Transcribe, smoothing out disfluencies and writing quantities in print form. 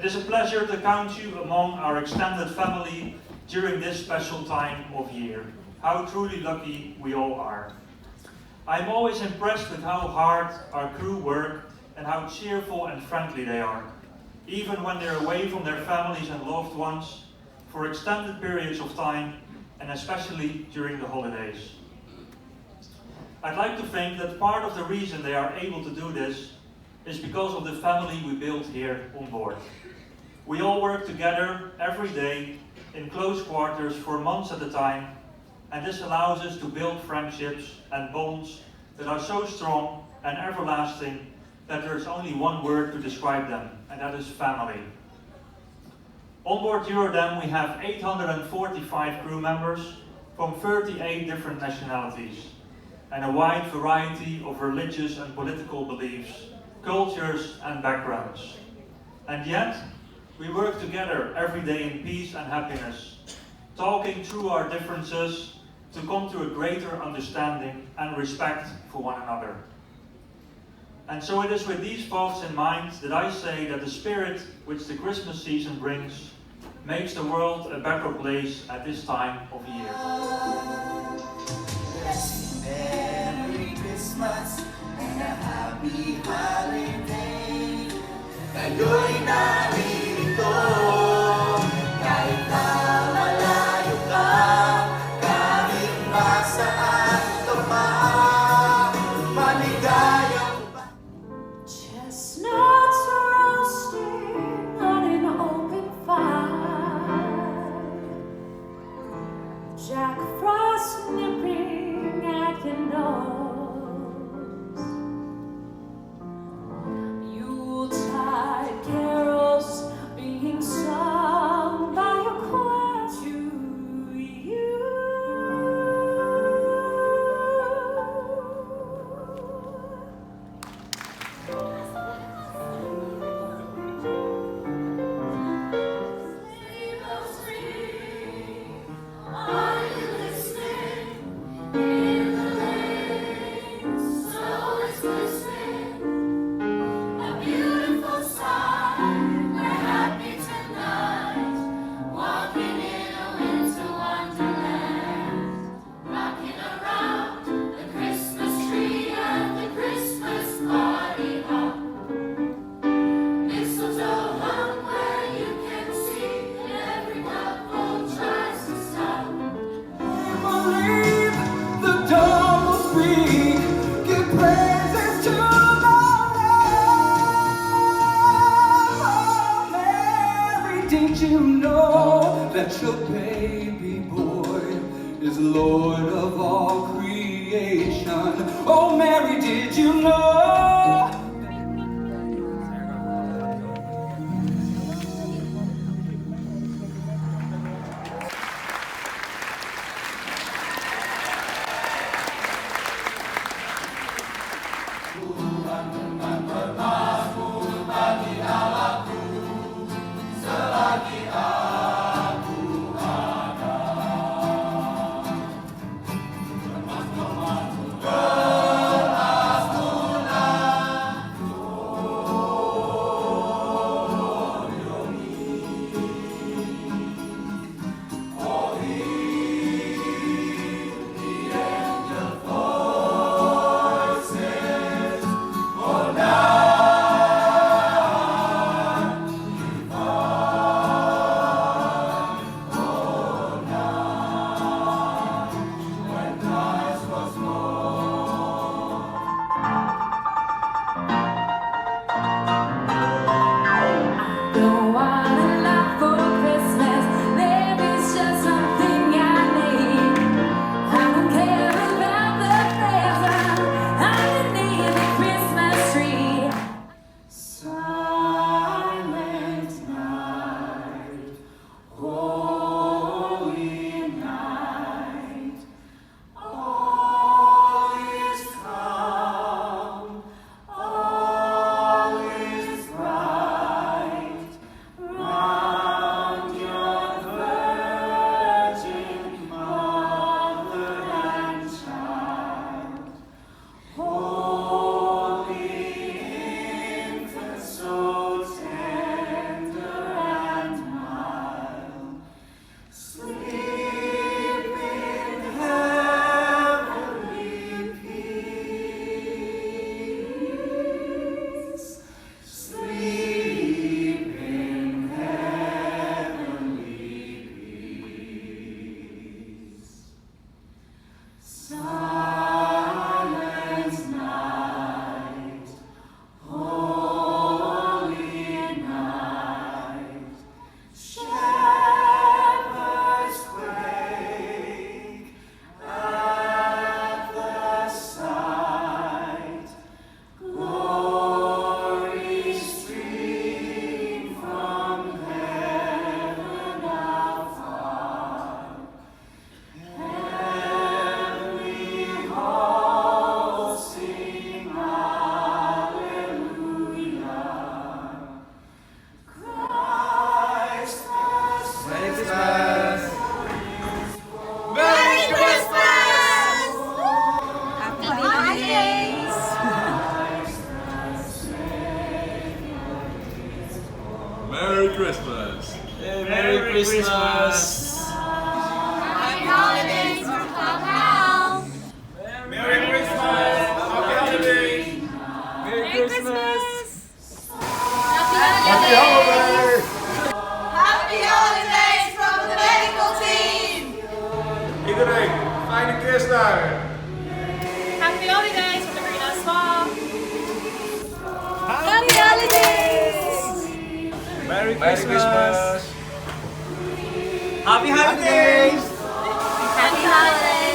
is a pleasure to count you among our extended family during this special time of year. How truly lucky we all are. I'm always impressed with how hard our crew work and how cheerful and friendly they are, even when they're away from their families and loved ones for extended periods of time, and especially during the holidays. I'd like to think that part of the reason they are able to do this is because of the family we built here on board. We all work together every day in close quarters for months at a time, and this allows us to build friendships and bonds that are so strong and everlasting that there is only one word to describe them, and that is family. On board Eurodam we have 845 crew members from 38 different nationalities and a wide variety of religious and political beliefs, cultures and backgrounds. And yet, we work together every day in peace and happiness, talking through our differences to come to a greater understanding and respect for one another. And so it is with these thoughts in mind that I say that the spirit which the Christmas season brings makes the world a better place at this time of year. Merry Christmas and a happy holiday. Kayo'y narito, kahit na malayo ka, kahit nasaan ka pa, maligayang ba? Chestnuts roasting on an open fire, Jack Frost nipping at your nose, Yuletide carols being sung by a choir to you. Sleigh bells ring, are you listening? In the lane, snow is glistening. A beautiful sight, we're happy tonight, walking in a winter wonderland, rocking around the Christmas tree at the Christmas party hop. Mistletoe hung where you can see every couple tries to stop. Believe the dawn will speak, give praises to the Lord. Mary, did you know that your baby boy is Lord of all creation? Oh, Mary, did you know? Selagi Christmas! Happy holidays from Papa! Merry Christmas! Happy holidays! Merry Christmas! Happy holidays! Happy holidays from the medical team! Iedereen, fijne kerstdagen! Happy holidays from the Green Spa! Happy holidays! Merry Christmas! Happy holidays! Happy holidays!